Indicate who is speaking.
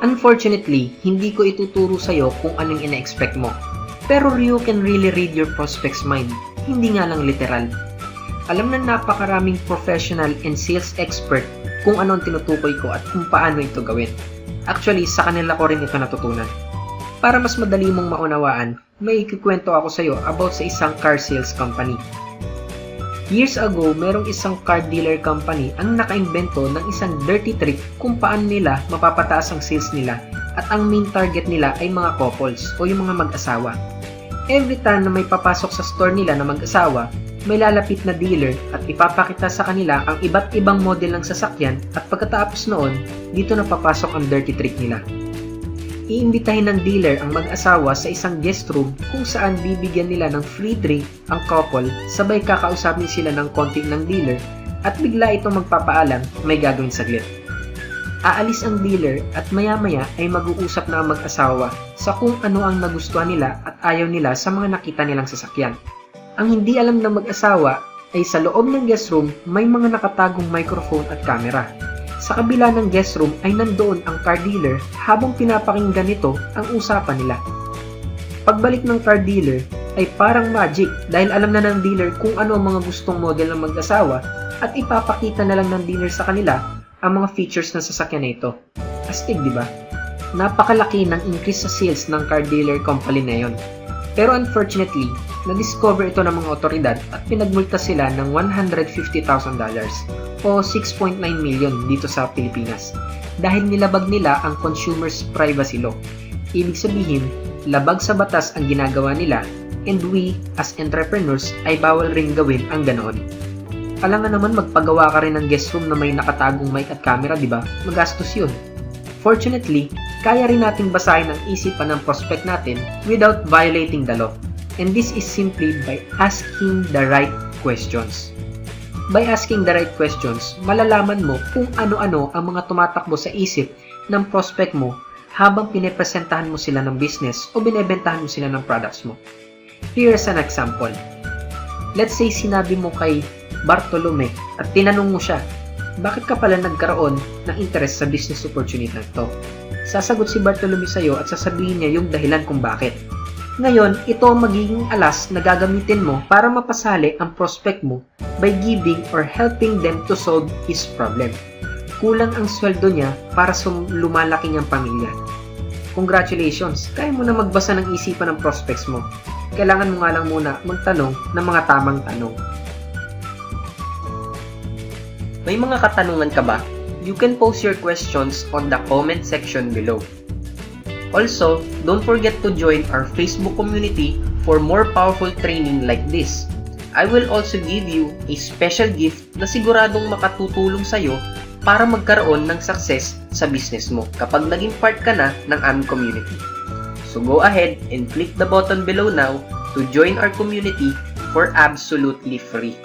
Speaker 1: Unfortunately, hindi ko ituturo sa'yo kung anong ina-expect mo. Pero you can really read your prospect's mind, hindi nga lang literal. Alam na napakaraming professional and sales expert kung ano ang tinutukoy ko at kung paano ito gawin. Actually, sa kanila ko rin ito natutunan. Para mas madali mong maunawaan, may ikukwento ako sa iyo about sa isang car sales company. Years ago, merong isang car dealer company ang nakaimbento ng isang dirty trick kung paano nila mapapataas ang sales nila at ang main target nila ay mga couples o yung mga mag-asawa. Every time na may papasok sa store nila na mag-asawa, may lalapit na dealer at ipapakita sa kanila ang iba't ibang model ng sasakyan at pagkatapos noon, dito na papasok ang dirty trick nila. Iimbitahin ng dealer ang mag-asawa sa isang guest room kung saan bibigyan nila ng free drink ang couple, sabay kakausapin sila ng konti ng dealer at bigla itong magpapaalam may gagawin saglit. Aalis ang dealer at maya-maya ay mag-uusap na ang mag-asawa sa kung ano ang nagustuhan nila at ayaw nila sa mga nakita nilang sasakyan. Ang hindi alam ng mag-asawa ay sa loob ng guest room may mga nakatagong microphone at camera. Sa kabila ng guest room ay nandoon ang car dealer habang pinapakinggan nito ang usapan nila. Pagbalik ng car dealer ay parang magic dahil alam na ng dealer kung ano ang mga gustong model ng mag-asawa at ipapakita na lang ng dealer sa kanila ang mga features ng sasakyan na ito. Astig, di ba? Napakalaki ng increase sa sales ng car dealer company na yon. Pero unfortunately, na-discover ito ng mga otoridad at pinagmulta sila ng $150,000 o 6.9 million dito sa Pilipinas dahil nilabag nila ang Consumer's Privacy Law. Ibig sabihin, labag sa batas ang ginagawa nila and we as entrepreneurs ay bawal rin gawin ang ganoon. Alangan naman magpagawa ka rin ng guest room na may nakatagong mic at camera, di ba? Magastos yun. Fortunately, kaya rin nating basahin ang isipan ng prospect natin without violating the law. And this is simply by asking the right questions. By asking the right questions, malalaman mo kung ano-ano ang mga tumatakbo sa isip ng prospect mo habang pinepresentahan mo sila ng business o binebentahan mo sila ng products mo. Here's an example. Let's say sinabi mo kay Bartolome at tinanong mo siya, bakit ka pala nagkaroon ng interest sa business opportunity na ito? Sasagot si Bartolome sa iyo at sasabihin niya yung dahilan kung bakit. Ngayon, ito ang magiging alas na gagamitin mo para mapasali ang prospect mo by giving or helping them to solve his problem. Kulang ang sweldo niya para sa lumalaki niyang pamilya. Congratulations! Kaya mo na magbasa ng isipan ng prospects mo. Kailangan mo nga lang muna magtanong ng mga tamang tanong. May mga katanungan ka ba? You can post your questions on the comment section below. Also, don't forget to join our Facebook community for more powerful training like this. I will also give you a special gift na siguradong makatutulong sa'yo para magkaroon ng success sa business mo kapag naging part ka na ng aming community. So go ahead and click the button below now to join our community for absolutely free.